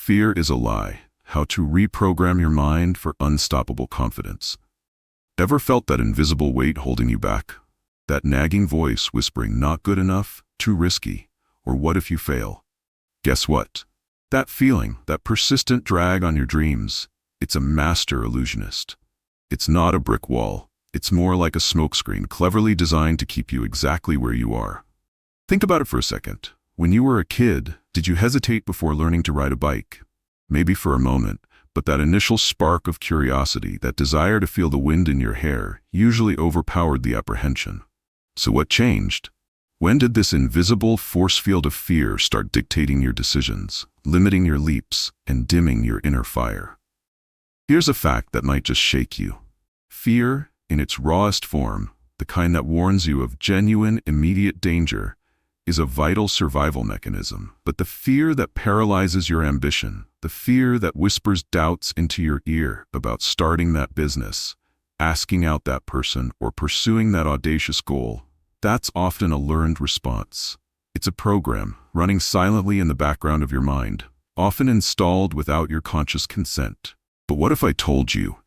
Fear is a Lie: How to Reprogram Your Mind for Unstoppable Confidence. Ever felt that invisible weight holding you back? That nagging voice whispering, not good enough, too risky, or what if you fail? Guess what? That feeling, that persistent drag on your dreams, it's a master illusionist. It's not a brick wall. It's more like a smokescreen cleverly designed to keep you exactly where you are. Think about it for a second. When you were a kid, did you hesitate before learning to ride a bike? Maybe for a moment, but that initial spark of curiosity, that desire to feel the wind in your hair, usually overpowered the apprehension. So what changed? When did this invisible force field of fear start dictating your decisions, limiting your leaps, and dimming your inner fire? Here's a fact that might just shake you. Fear, in its rawest form, the kind that warns you of genuine, immediate danger, is a vital survival mechanism. But the fear that paralyzes your ambition, the fear that whispers doubts into your ear about starting that business, asking out that person, or pursuing that audacious goal, that's often a learned response. It's a program running silently in the background of your mind, often installed without your conscious consent. But what if I told you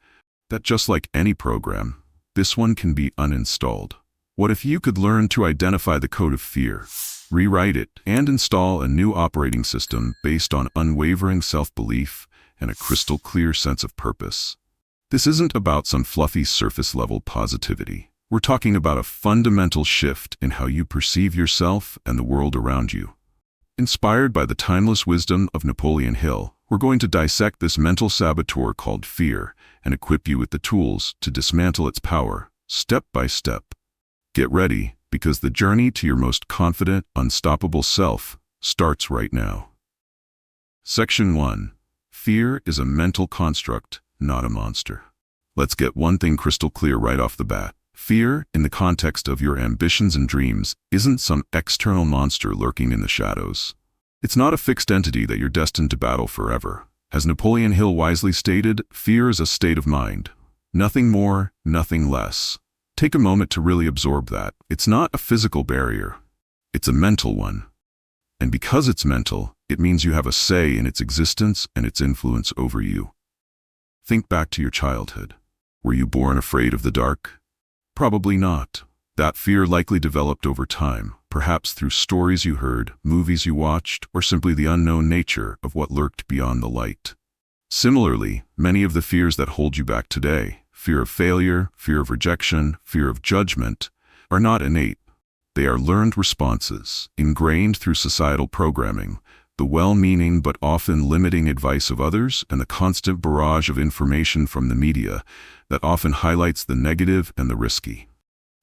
that just like any program, this one can be uninstalled? What if you could learn to identify the code of fear, rewrite it, and install a new operating system based on unwavering self-belief and a crystal-clear sense of purpose? This isn't about some fluffy surface-level positivity. We're talking about a fundamental shift in how you perceive yourself and the world around you. Inspired by the timeless wisdom of Napoleon Hill, we're going to dissect this mental saboteur called fear and equip you with the tools to dismantle its power, step by step. Get ready, because the journey to your most confident, unstoppable self starts right now. Section 1. Fear is a mental construct, not a monster. Let's get one thing crystal clear right off the bat. Fear, in the context of your ambitions and dreams, isn't some external monster lurking in the shadows. It's not a fixed entity that you're destined to battle forever. As Napoleon Hill wisely stated, fear is a state of mind. Nothing more, nothing less. Take a moment to really absorb that. It's not a physical barrier. It's a mental one. And because it's mental, it means you have a say in its existence and its influence over you. Think back to your childhood. Were you born afraid of the dark? Probably not. That fear likely developed over time, perhaps through stories you heard, movies you watched, or simply the unknown nature of what lurked beyond the light. Similarly, many of the fears that hold you back today, fear of failure, fear of rejection, fear of judgment, are not innate. They are learned responses, ingrained through societal programming, the well-meaning but often limiting advice of others, and the constant barrage of information from the media that often highlights the negative and the risky.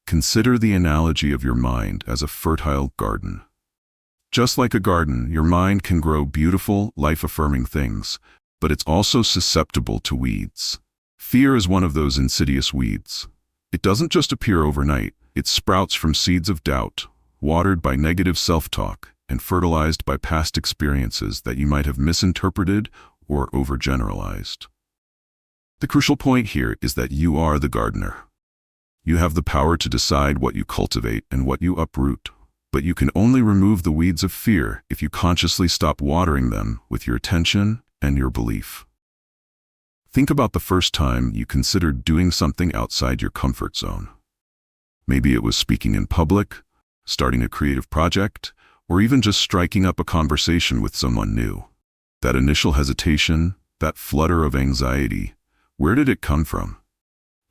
Consider the analogy of your mind as a fertile garden. Just like a garden, your mind can grow beautiful, life-affirming things, but it's also susceptible to weeds. Fear is one of those insidious weeds. It doesn't just appear overnight. It sprouts from seeds of doubt, watered by negative self-talk, and fertilized by past experiences that you might have misinterpreted or overgeneralized. The crucial point here is that you are the gardener. You have the power to decide what you cultivate and what you uproot, but you can only remove the weeds of fear if you consciously stop watering them with your attention and your belief. Think about the first time you considered doing something outside your comfort zone. Maybe it was speaking in public, starting a creative project, or even just striking up a conversation with someone new. That initial hesitation, that flutter of anxiety, where did it come from?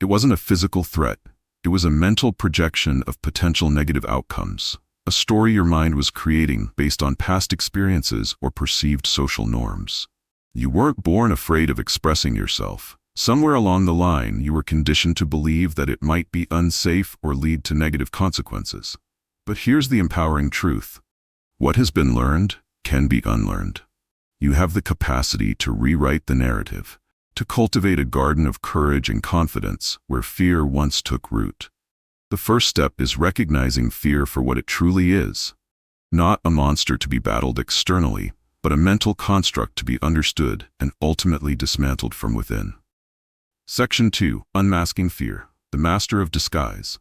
It wasn't a physical threat. It was a mental projection of potential negative outcomes, a story your mind was creating based on past experiences or perceived social norms. You weren't born afraid of expressing yourself. Somewhere along the line, you were conditioned to believe that it might be unsafe or lead to negative consequences. But here's the empowering truth. What has been learned can be unlearned. You have the capacity to rewrite the narrative, to cultivate a garden of courage and confidence where fear once took root. The first step is recognizing fear for what it truly is. Not a monster to be battled externally, but a mental construct to be understood and ultimately dismantled from within. Section 2. Unmasking Fear, the Master of Disguise.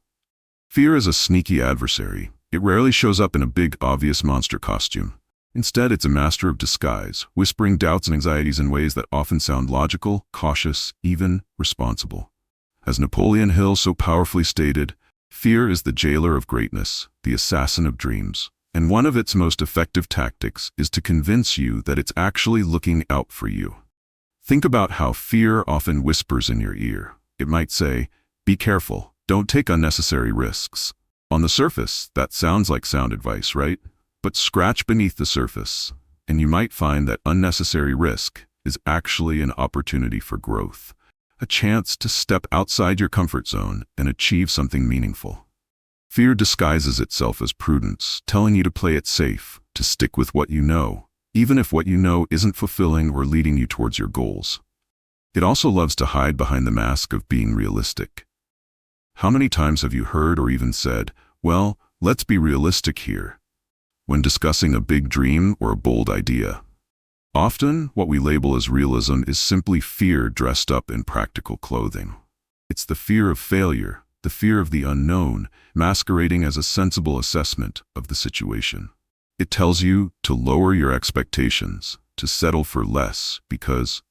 Fear is a sneaky adversary. It rarely shows up in a big, obvious monster costume. Instead, it's a master of disguise, whispering doubts and anxieties in ways that often sound logical, cautious, even responsible. As Napoleon Hill so powerfully stated, fear is the jailer of greatness, the assassin of dreams. And one of its most effective tactics is to convince you that it's actually looking out for you. Think about how fear often whispers in your ear. It might say, "Be careful, don't take unnecessary risks." On the surface, that sounds like sound advice, right? But scratch beneath the surface, and you might find that unnecessary risk is actually an opportunity for growth, a chance to step outside your comfort zone and achieve something meaningful. Fear disguises itself as prudence, telling you to play it safe, to stick with what you know, even if what you know isn't fulfilling or leading you towards your goals. It also loves to hide behind the mask of being realistic. How many times have you heard or even said, "Well, let's be realistic here," when discussing a big dream or a bold idea? Often, what we label as realism is simply fear dressed up in practical clothing. It's the fear of failure, the fear of the unknown, masquerading as a sensible assessment of the situation. It tells you to lower your expectations, to settle for less, because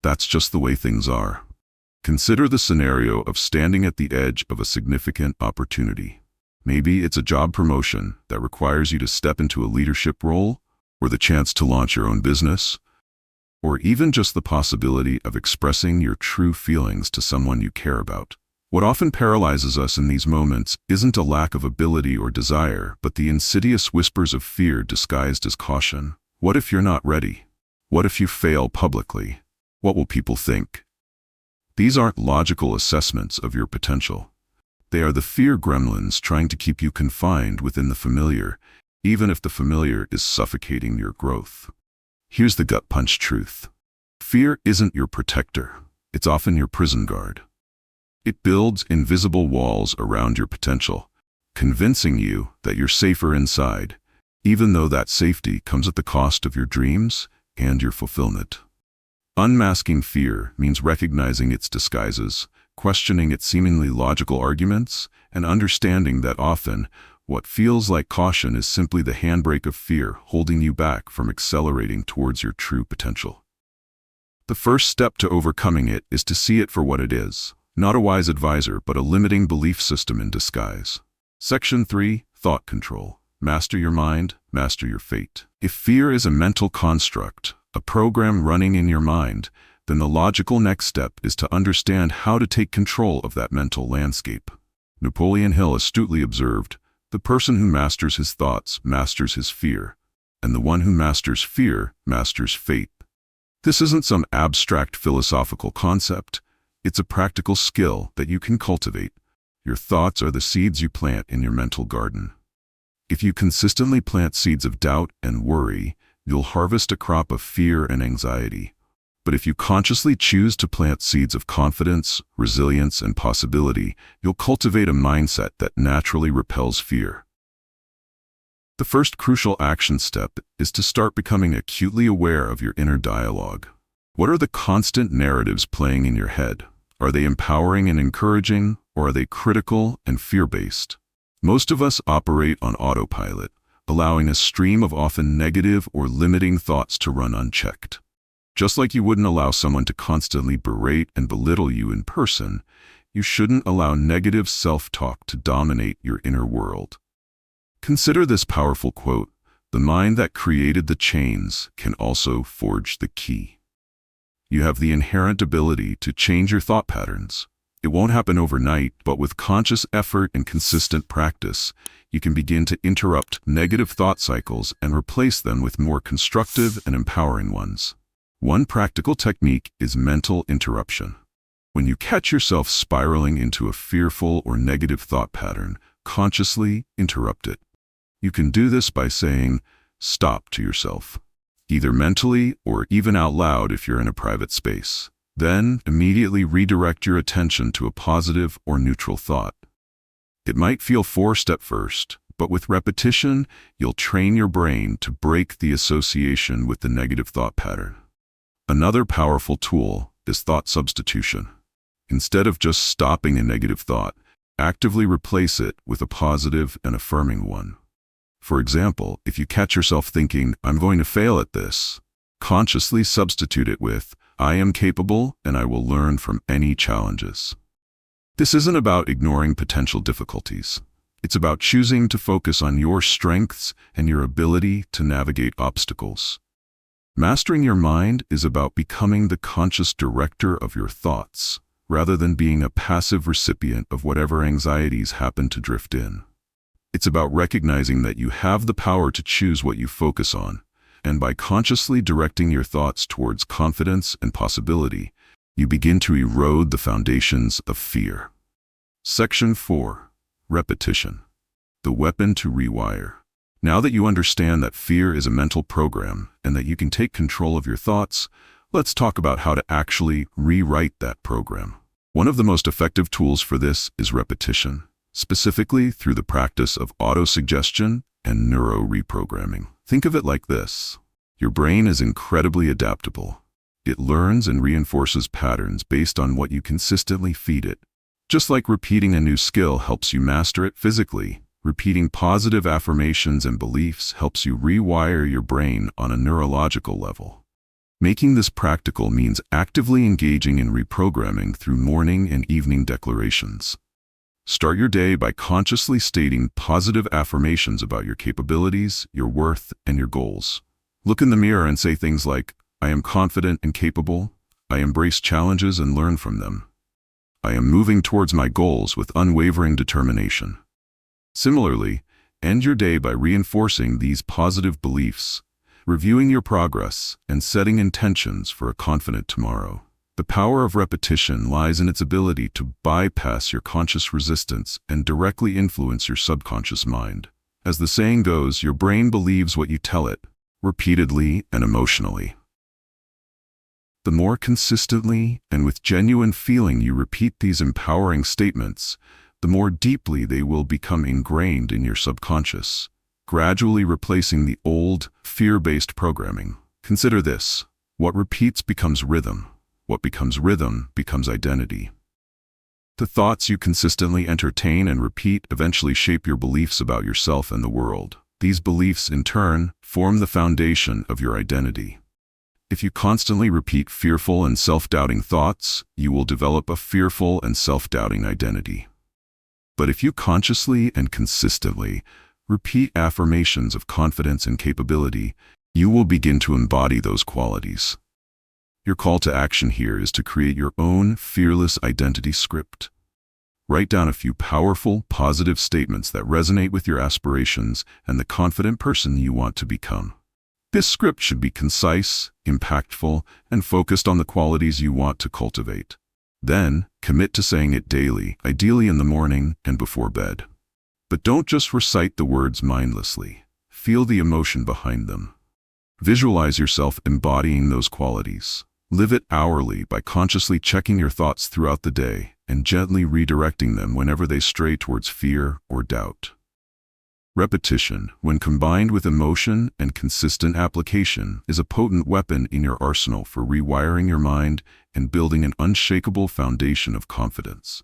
that's just the way things are. Consider the scenario of standing at the edge of a significant opportunity. Maybe it's a job promotion that requires you to step into a leadership role, or the chance to launch your own business, or even just the possibility of expressing your true feelings to someone you care about. What often paralyzes us in these moments isn't a lack of ability or desire, but the insidious whispers of fear disguised as caution. What if you're not ready? What if you fail publicly? What will people think? These aren't logical assessments of your potential. They are the fear gremlins trying to keep you confined within the familiar, even if the familiar is suffocating your growth. Here's the gut punch truth. Fear isn't your protector. It's often your prison guard. It builds invisible walls around your potential, convincing you that you're safer inside, even though that safety comes at the cost of your dreams and your fulfillment. Unmasking fear means recognizing its disguises, questioning its seemingly logical arguments, and understanding that often, what feels like caution is simply the handbrake of fear holding you back from accelerating towards your true potential. The first step to overcoming it is to see it for what it is, not a wise advisor, but a limiting belief system in disguise. Section 3, Thought Control. Master your mind, master your fate. If fear is a mental construct, a program running in your mind, then the logical next step is to understand how to take control of that mental landscape. Napoleon Hill astutely observed, "The person who masters his thoughts masters his fear, and the one who masters fear masters fate." This isn't some abstract philosophical concept. It's a practical skill that you can cultivate. Your thoughts are the seeds you plant in your mental garden. If you consistently plant seeds of doubt and worry, you'll harvest a crop of fear and anxiety. But if you consciously choose to plant seeds of confidence, resilience, and possibility, you'll cultivate a mindset that naturally repels fear. The first crucial action step is to start becoming acutely aware of your inner dialogue. What are the constant narratives playing in your head? Are they empowering and encouraging, or are they critical and fear-based? Most of us operate on autopilot, allowing a stream of often negative or limiting thoughts to run unchecked. Just like you wouldn't allow someone to constantly berate and belittle you in person, you shouldn't allow negative self-talk to dominate your inner world. Consider this powerful quote, "The mind that created the chains can also forge the key." You have the inherent ability to change your thought patterns. It won't happen overnight, but with conscious effort and consistent practice, you can begin to interrupt negative thought cycles and replace them with more constructive and empowering ones. One practical technique is mental interruption. When you catch yourself spiraling into a fearful or negative thought pattern, consciously interrupt it. You can do this by saying, "Stop" to yourself, either mentally or even out loud if you're in a private space. Then, immediately redirect your attention to a positive or neutral thought. It might feel forced at first, but with repetition, you'll train your brain to break the association with the negative thought pattern. Another powerful tool is thought substitution. Instead of just stopping a negative thought, actively replace it with a positive and affirming one. For example, if you catch yourself thinking, "I'm going to fail at this," consciously substitute it with, "I am capable and I will learn from any challenges." This isn't about ignoring potential difficulties. It's about choosing to focus on your strengths and your ability to navigate obstacles. Mastering your mind is about becoming the conscious director of your thoughts, rather than being a passive recipient of whatever anxieties happen to drift in. It's about recognizing that you have the power to choose what you focus on, and by consciously directing your thoughts towards confidence and possibility, you begin to erode the foundations of fear. Section 4. Repetition. The weapon to rewire. Now that you understand that fear is a mental program and that you can take control of your thoughts, let's talk about how to actually rewrite that program. One of the most effective tools for this is repetition, specifically through the practice of autosuggestion and neuro-reprogramming. Think of it like this. Your brain is incredibly adaptable. It learns and reinforces patterns based on what you consistently feed it. Just like repeating a new skill helps you master it physically, repeating positive affirmations and beliefs helps you rewire your brain on a neurological level. Making this practical means actively engaging in reprogramming through morning and evening declarations. Start your day by consciously stating positive affirmations about your capabilities, your worth, and your goals. Look in the mirror and say things like, "I am confident and capable. I embrace challenges and learn from them. I am moving towards my goals with unwavering determination." Similarly, end your day by reinforcing these positive beliefs, reviewing your progress, and setting intentions for a confident tomorrow. The power of repetition lies in its ability to bypass your conscious resistance and directly influence your subconscious mind. As the saying goes, your brain believes what you tell it, repeatedly and emotionally. The more consistently and with genuine feeling you repeat these empowering statements, the more deeply they will become ingrained in your subconscious, gradually replacing the old, fear-based programming. Consider this: what repeats becomes rhythm. What becomes rhythm becomes identity. The thoughts you consistently entertain and repeat eventually shape your beliefs about yourself and the world. These beliefs, in turn, form the foundation of your identity. If you constantly repeat fearful and self-doubting thoughts, you will develop a fearful and self-doubting identity. But if you consciously and consistently repeat affirmations of confidence and capability, you will begin to embody those qualities. Your call to action here is to create your own fearless identity script. Write down a few powerful, positive statements that resonate with your aspirations and the confident person you want to become. This script should be concise, impactful, and focused on the qualities you want to cultivate. Then, commit to saying it daily, ideally in the morning and before bed. But don't just recite the words mindlessly. Feel the emotion behind them. Visualize yourself embodying those qualities. Live it hourly by consciously checking your thoughts throughout the day and gently redirecting them whenever they stray towards fear or doubt. Repetition, when combined with emotion and consistent application, is a potent weapon in your arsenal for rewiring your mind and building an unshakable foundation of confidence.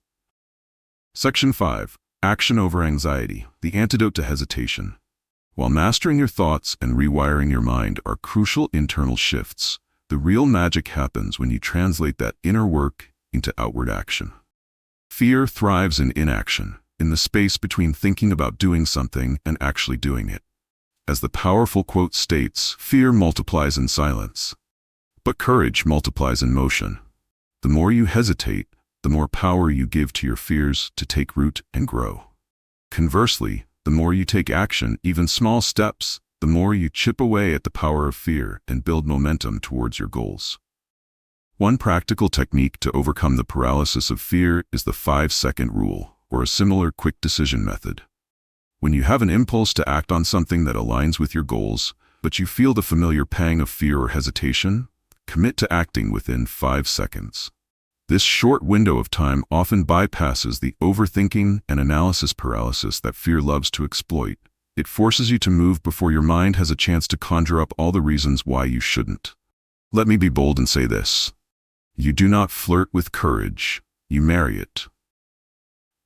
Section 5. Action over anxiety, the antidote to hesitation. While mastering your thoughts and rewiring your mind are crucial internal shifts, the real magic happens when you translate that inner work into outward action. Fear thrives in inaction, in the space between thinking about doing something and actually doing it. As the powerful quote states, fear multiplies in silence, but courage multiplies in motion. The more you hesitate, the more power you give to your fears to take root and grow. Conversely, the more you take action, even small steps, the more you chip away at the power of fear and build momentum towards your goals. One practical technique to overcome the paralysis of fear is the 5-second rule, or a similar quick decision method. When you have an impulse to act on something that aligns with your goals, but you feel the familiar pang of fear or hesitation, commit to acting within 5 seconds. This short window of time often bypasses the overthinking and analysis paralysis that fear loves to exploit. It forces you to move before your mind has a chance to conjure up all the reasons why you shouldn't. Let me be bold and say this: you do not flirt with courage, you marry it.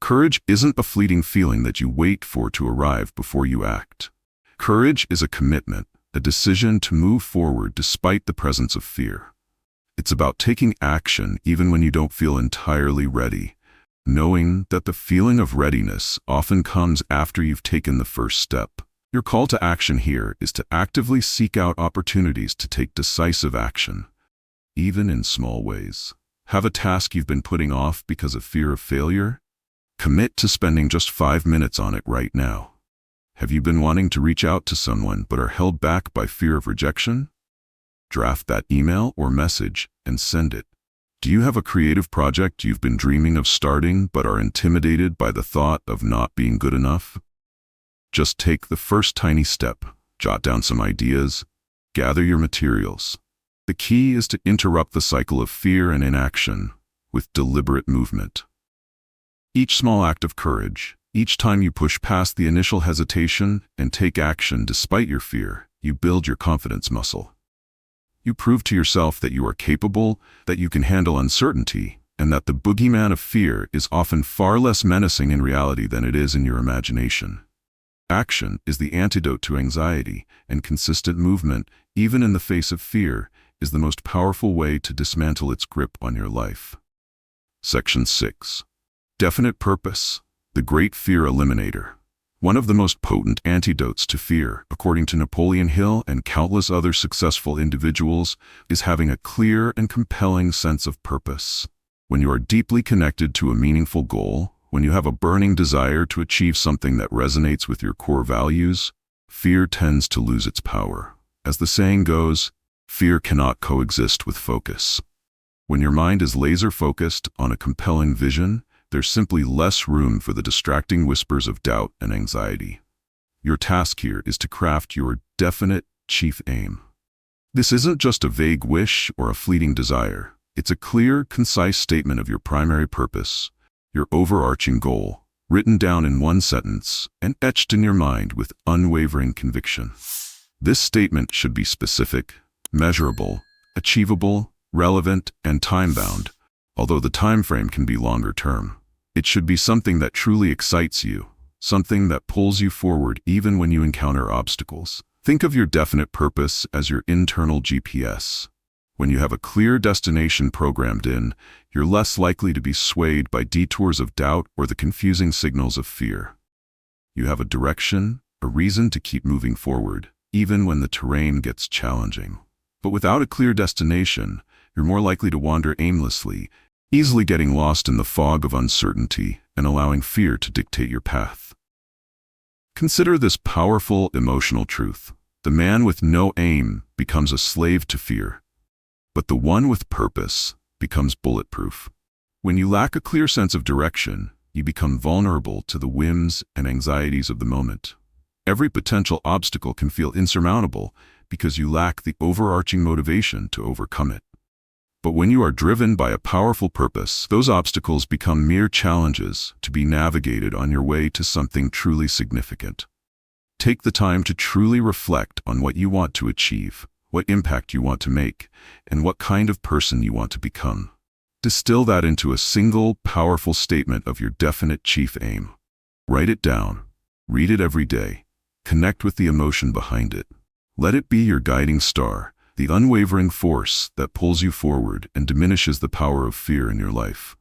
Courage isn't a fleeting feeling that you wait for to arrive before you act. Courage is a commitment, a decision to move forward despite the presence of fear. It's about taking action even when you don't feel entirely ready, knowing that the feeling of readiness often comes after you've taken the first step. Your call to action here is to actively seek out opportunities to take decisive action, even in small ways. Have a task you've been putting off because of fear of failure? Commit to spending just 5 minutes on it right now. Have you been wanting to reach out to someone but are held back by fear of rejection? Draft that email or message and send it. Do you have a creative project you've been dreaming of starting but are intimidated by the thought of not being good enough? Just take the first tiny step, jot down some ideas, gather your materials. The key is to interrupt the cycle of fear and inaction with deliberate movement. Each small act of courage, each time you push past the initial hesitation and take action despite your fear, you build your confidence muscle. You prove to yourself that you are capable, that you can handle uncertainty, and that the boogeyman of fear is often far less menacing in reality than it is in your imagination. Action is the antidote to anxiety, and consistent movement, even in the face of fear, is the most powerful way to dismantle its grip on your life. Section 6. Definite purpose, the great fear eliminator. One of the most potent antidotes to fear, according to Napoleon Hill and countless other successful individuals, is having a clear and compelling sense of purpose. When you are deeply connected to a meaningful goal, when you have a burning desire to achieve something that resonates with your core values, fear tends to lose its power. As the saying goes, fear cannot coexist with focus. When your mind is laser-focused on a compelling vision, there's simply less room for the distracting whispers of doubt and anxiety. Your task here is to craft your definite chief aim. This isn't just a vague wish or a fleeting desire. It's a clear, concise statement of your primary purpose, your overarching goal, written down in one sentence and etched in your mind with unwavering conviction. This statement should be specific, measurable, achievable, relevant, and time-bound, although the time frame can be longer term. It should be something that truly excites you, something that pulls you forward even when you encounter obstacles. Think of your definite purpose as your internal GPS. When you have a clear destination programmed in, you're less likely to be swayed by detours of doubt or the confusing signals of fear. You have a direction, a reason to keep moving forward, even when the terrain gets challenging. But without a clear destination, you're more likely to wander aimlessly, easily getting lost in the fog of uncertainty and allowing fear to dictate your path. Consider this powerful emotional truth. The man with no aim becomes a slave to fear, but the one with purpose becomes bulletproof. When you lack a clear sense of direction, you become vulnerable to the whims and anxieties of the moment. Every potential obstacle can feel insurmountable because you lack the overarching motivation to overcome it. But when you are driven by a powerful purpose, those obstacles become mere challenges to be navigated on your way to something truly significant. Take the time to truly reflect on what you want to achieve, what impact you want to make, and what kind of person you want to become. Distill that into a single, powerful statement of your definite chief aim. Write it down. Read it every day. Connect with the emotion behind it. Let it be your guiding star, the unwavering force that pulls you forward and diminishes the power of fear in your life.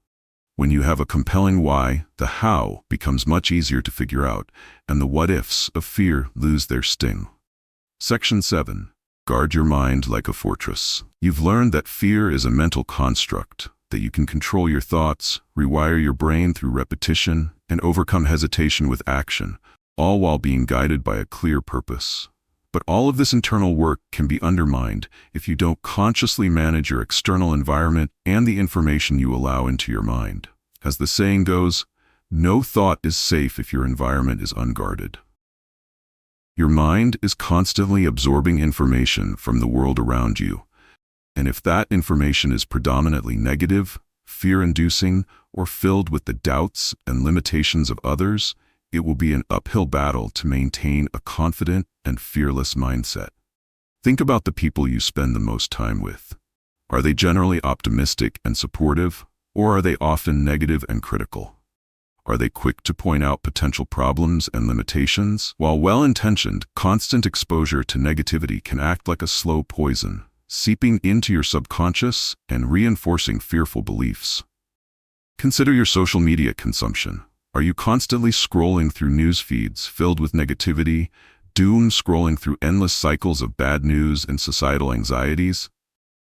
When you have a compelling why, the how becomes much easier to figure out, and the what-ifs of fear lose their sting. Section 7. Guard your mind like a fortress. You've learned that fear is a mental construct, that you can control your thoughts, rewire your brain through repetition, and overcome hesitation with action, all while being guided by a clear purpose. But all of this internal work can be undermined if you don't consciously manage your external environment and the information you allow into your mind. As the saying goes, no thought is safe if your environment is unguarded. Your mind is constantly absorbing information from the world around you, and if that information is predominantly negative, fear-inducing, or filled with the doubts and limitations of others, it will be an uphill battle to maintain a confident and fearless mindset. Think about the people you spend the most time with. Are they generally optimistic and supportive, or are they often negative and critical? Are they quick to point out potential problems and limitations? While well-intentioned, constant exposure to negativity can act like a slow poison, seeping into your subconscious and reinforcing fearful beliefs. Consider your social media consumption. Are you constantly scrolling through news feeds filled with negativity, doom scrolling through endless cycles of bad news and societal anxieties?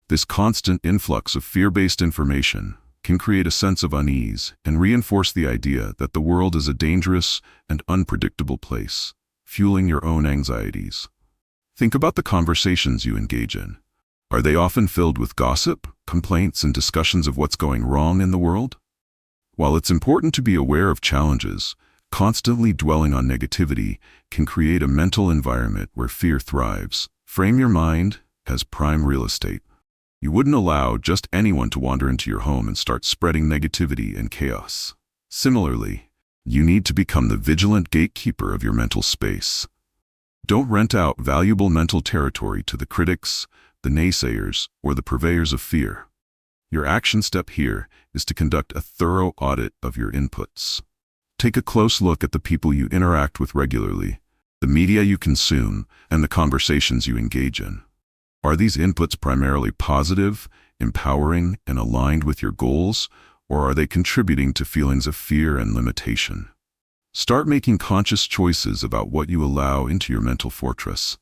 This constant influx of fear-based information can create a sense of unease and reinforce the idea that the world is a dangerous and unpredictable place, fueling your own anxieties. Think about the conversations you engage in. Are they often filled with gossip, complaints, and discussions of what's going wrong in the world? While it's important to be aware of challenges, constantly dwelling on negativity can create a mental environment where fear thrives. Frame your mind as prime real estate. You wouldn't allow just anyone to wander into your home and start spreading negativity and chaos. Similarly, you need to become the vigilant gatekeeper of your mental space. Don't rent out valuable mental territory to the critics, the naysayers, or the purveyors of fear. Your action step here is to conduct a thorough audit of your inputs. Take a close look at the people you interact with regularly, the media you consume, and the conversations you engage in. Are these inputs primarily positive, empowering, and aligned with your goals, or are they contributing to feelings of fear and limitation? Start making conscious choices about what you allow into your mental fortress.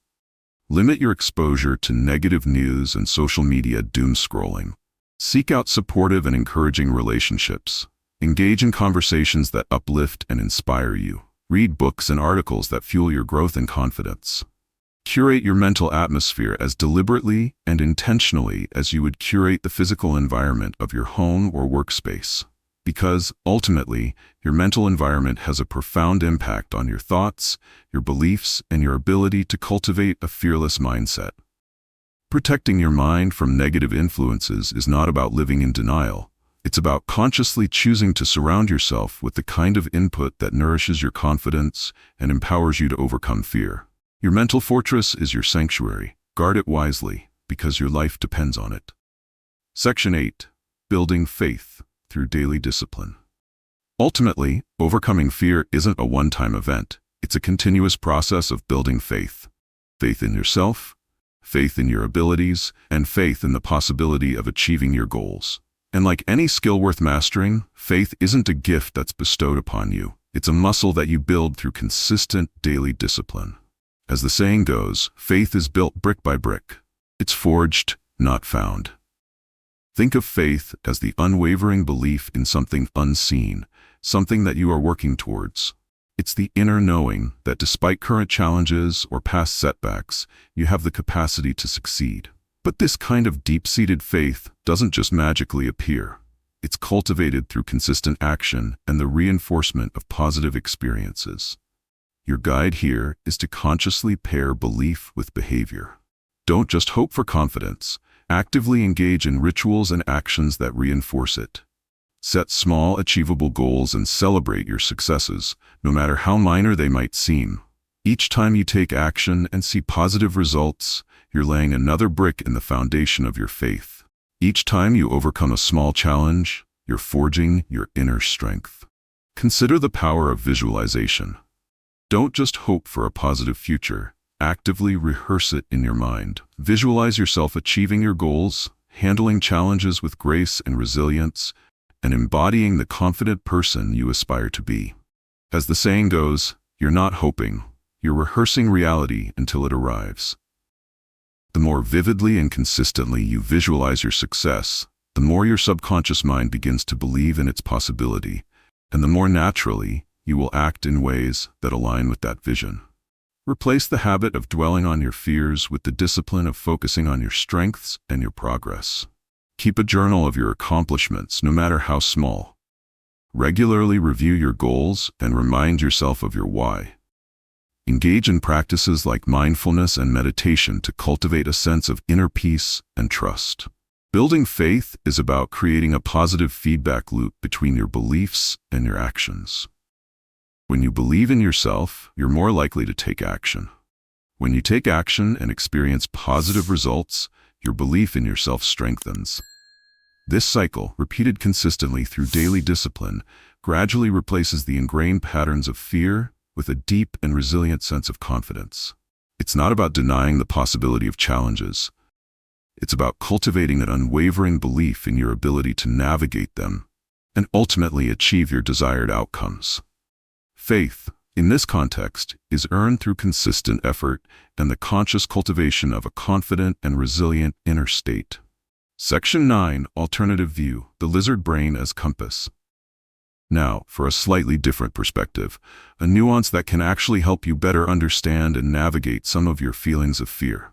Limit your exposure to negative news and social media doom scrolling. Seek out supportive and encouraging relationships. Engage in conversations that uplift and inspire you. Read books and articles that fuel your growth and confidence. Curate your mental atmosphere as deliberately and intentionally as you would curate the physical environment of your home or workspace. Because, ultimately, your mental environment has a profound impact on your thoughts, your beliefs, and your ability to cultivate a fearless mindset. Protecting your mind from negative influences is not about living in denial. It's about consciously choosing to surround yourself with the kind of input that nourishes your confidence and empowers you to overcome fear. Your mental fortress is your sanctuary. Guard it wisely, because your life depends on it. Section 8. Building faith through daily discipline. Ultimately, overcoming fear isn't a one-time event. It's a continuous process of building faith. Faith in yourself, faith in your abilities, and faith in the possibility of achieving your goals. And like any skill worth mastering, faith isn't a gift that's bestowed upon you. It's a muscle that you build through consistent daily discipline. As the saying goes, faith is built brick by brick. It's forged, not found. Think of faith as the unwavering belief in something unseen, something that you are working towards. It's the inner knowing that despite current challenges or past setbacks, you have the capacity to succeed. But this kind of deep-seated faith doesn't just magically appear. It's cultivated through consistent action and the reinforcement of positive experiences. Your guide here is to consciously pair belief with behavior. Don't just hope for confidence. Actively engage in rituals and actions that reinforce it. Set small, achievable goals and celebrate your successes, no matter how minor they might seem. Each time you take action and see positive results, you're laying another brick in the foundation of your faith. Each time you overcome a small challenge, you're forging your inner strength. Consider the power of visualization. Don't just hope for a positive future. Actively rehearse it in your mind. Visualize yourself achieving your goals, handling challenges with grace and resilience, and embodying the confident person you aspire to be. As the saying goes, you're not hoping, you're rehearsing reality until it arrives. The more vividly and consistently you visualize your success, the more your subconscious mind begins to believe in its possibility, and the more naturally you will act in ways that align with that vision. Replace the habit of dwelling on your fears with the discipline of focusing on your strengths and your progress. Keep a journal of your accomplishments, no matter how small. Regularly review your goals and remind yourself of your why. Engage in practices like mindfulness and meditation to cultivate a sense of inner peace and trust. Building faith is about creating a positive feedback loop between your beliefs and your actions. When you believe in yourself, you're more likely to take action. When you take action and experience positive results, your belief in yourself strengthens. This cycle, repeated consistently through daily discipline, gradually replaces the ingrained patterns of fear with a deep and resilient sense of confidence. It's not about denying the possibility of challenges. It's about cultivating an unwavering belief in your ability to navigate them and ultimately achieve your desired outcomes. Faith, in this context, is earned through consistent effort and the conscious cultivation of a confident and resilient inner state. Section 9, Alternative View, the lizard brain as compass. Now, for a slightly different perspective, a nuance that can actually help you better understand and navigate some of your feelings of fear.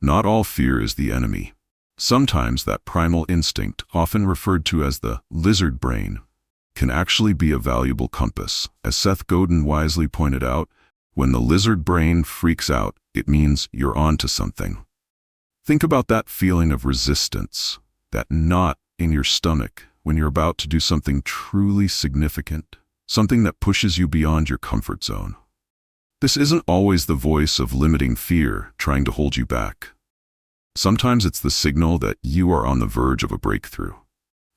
Not all fear is the enemy. Sometimes that primal instinct, often referred to as the lizard brain, can actually be a valuable compass. As Seth Godin wisely pointed out, when the lizard brain freaks out, it means you're onto something. Think about that feeling of resistance, that knot in your stomach when you're about to do something truly significant, something that pushes you beyond your comfort zone. This isn't always the voice of limiting fear trying to hold you back. Sometimes it's the signal that you are on the verge of a breakthrough,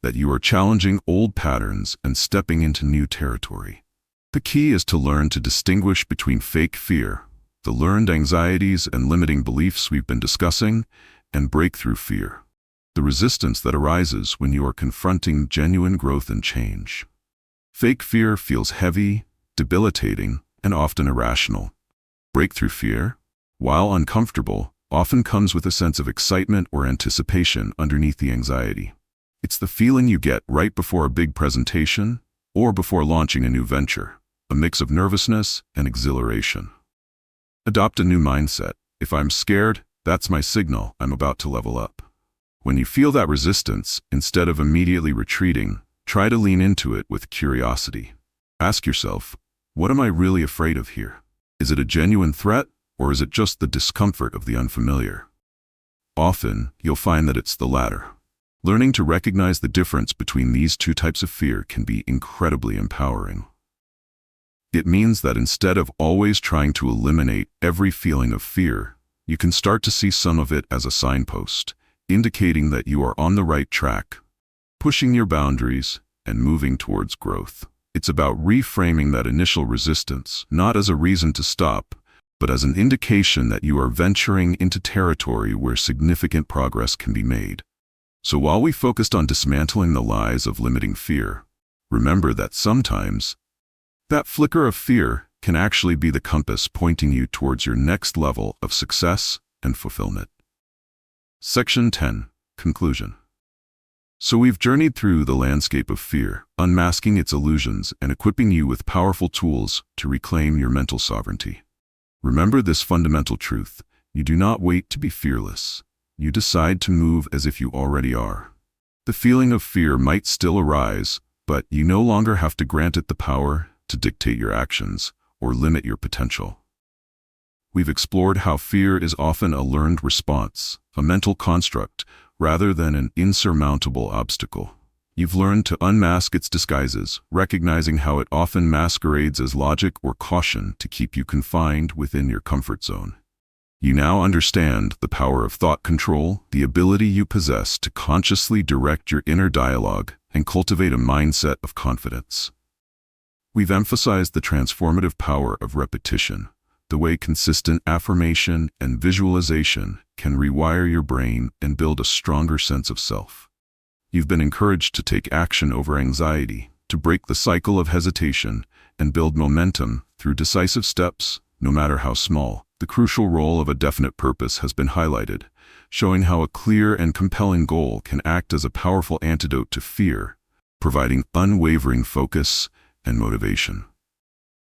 that you are challenging old patterns and stepping into new territory. The key is to learn to distinguish between fake fear, the learned anxieties and limiting beliefs we've been discussing, and breakthrough fear, the resistance that arises when you are confronting genuine growth and change. Fake fear feels heavy, debilitating, and often irrational. Breakthrough fear, while uncomfortable, often comes with a sense of excitement or anticipation underneath the anxiety. It's the feeling you get right before a big presentation or before launching a new venture, a mix of nervousness and exhilaration. Adopt a new mindset. If I'm scared, that's my signal I'm about to level up. When you feel that resistance, instead of immediately retreating, try to lean into it with curiosity. Ask yourself, what am I really afraid of here? Is it a genuine threat, or is it just the discomfort of the unfamiliar? Often, you'll find that it's the latter. Learning to recognize the difference between these two types of fear can be incredibly empowering. It means that instead of always trying to eliminate every feeling of fear, you can start to see some of it as a signpost, indicating that you are on the right track, pushing your boundaries, and moving towards growth. It's about reframing that initial resistance, not as a reason to stop, but as an indication that you are venturing into territory where significant progress can be made. So while we focused on dismantling the lies of limiting fear, remember that sometimes that flicker of fear can actually be the compass pointing you towards your next level of success and fulfillment. Section 10, Conclusion. So we've journeyed through the landscape of fear, unmasking its illusions and equipping you with powerful tools to reclaim your mental sovereignty. Remember this fundamental truth: you do not wait to be fearless. You decide to move as if you already are. The feeling of fear might still arise, but you no longer have to grant it the power to dictate your actions or limit your potential. We've explored how fear is often a learned response, a mental construct, rather than an insurmountable obstacle. You've learned to unmask its disguises, recognizing how it often masquerades as logic or caution to keep you confined within your comfort zone. You now understand the power of thought control, the ability you possess to consciously direct your inner dialogue and cultivate a mindset of confidence. We've emphasized the transformative power of repetition, the way consistent affirmation and visualization can rewire your brain and build a stronger sense of self. You've been encouraged to take action over anxiety, to break the cycle of hesitation, and build momentum through decisive steps, no matter how small. The crucial role of a definite purpose has been highlighted, showing how a clear and compelling goal can act as a powerful antidote to fear, providing unwavering focus and motivation.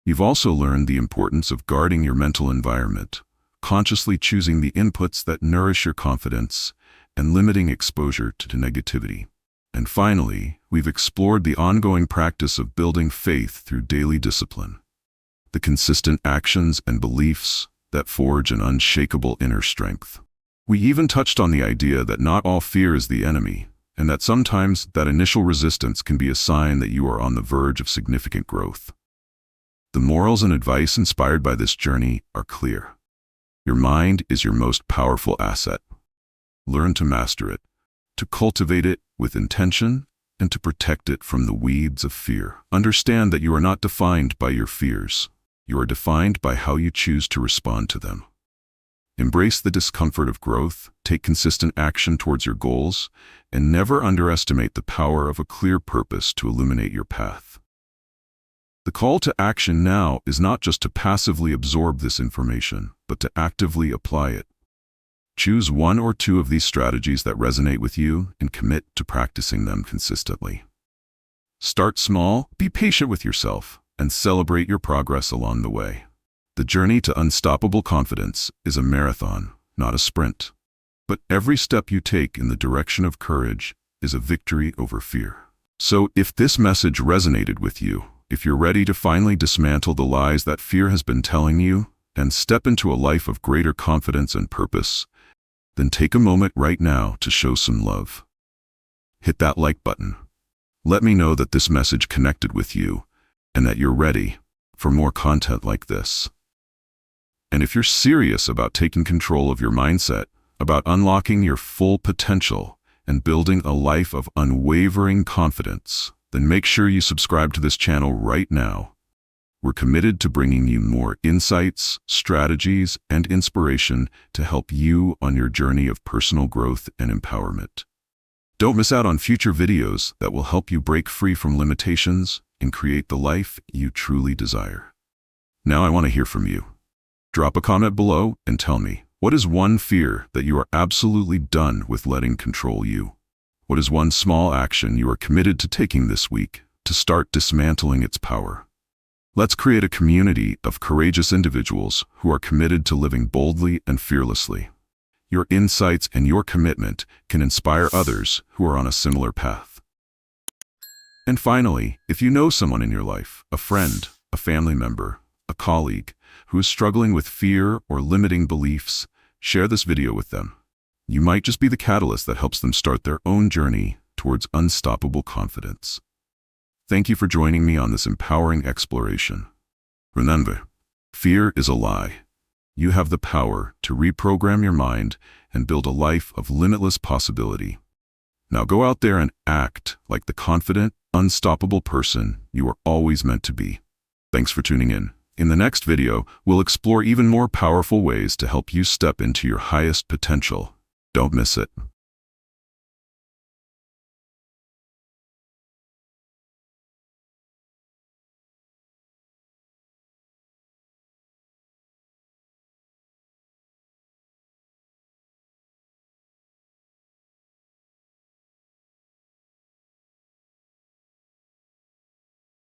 You've also learned the importance of guarding your mental environment, consciously choosing the inputs that nourish your confidence, and limiting exposure to negativity. And finally, we've explored the ongoing practice of building faith through daily discipline, the consistent actions and beliefs that forge an unshakable inner strength. We even touched on the idea that not all fear is the enemy, and that sometimes that initial resistance can be a sign that you are on the verge of significant growth. The morals and advice inspired by this journey are clear. Your mind is your most powerful asset. Learn to master it, to cultivate it with intention, and to protect it from the weeds of fear. Understand that you are not defined by your fears. You are defined by how you choose to respond to them. Embrace the discomfort of growth, take consistent action towards your goals, and never underestimate the power of a clear purpose to illuminate your path. The call to action now is not just to passively absorb this information, but to actively apply it. Choose one or two of these strategies that resonate with you and commit to practicing them consistently. Start small, be patient with yourself, and celebrate your progress along the way. The journey to unstoppable confidence is a marathon, not a sprint. But every step you take in the direction of courage is a victory over fear. So if this message resonated with you, if you're ready to finally dismantle the lies that fear has been telling you and step into a life of greater confidence and purpose, then take a moment right now to show some love. Hit that like button. Let me know that this message connected with you and that you're ready for more content like this. And if you're serious about taking control of your mindset, about unlocking your full potential and building a life of unwavering confidence, then make sure you subscribe to this channel right now. We're committed to bringing you more insights, strategies, and inspiration to help you on your journey of personal growth and empowerment. Don't miss out on future videos that will help you break free from limitations and create the life you truly desire. Now I want to hear from you. Drop a comment below and tell me, what is one fear that you are absolutely done with letting control you? What is one small action you are committed to taking this week to start dismantling its power? Let's create a community of courageous individuals who are committed to living boldly and fearlessly. Your insights and your commitment can inspire others who are on a similar path. And finally, if you know someone in your life, a friend, a family member, a colleague, who is struggling with fear or limiting beliefs, share this video with them. You might just be the catalyst that helps them start their own journey towards unstoppable confidence. Thank you for joining me on this empowering exploration. Remember, fear is a lie. You have the power to reprogram your mind and build a life of limitless possibility. Now go out there and act like the confident, unstoppable person you are always meant to be. Thanks for tuning in. In the next video, we'll explore even more powerful ways to help you step into your highest potential. Don't miss it.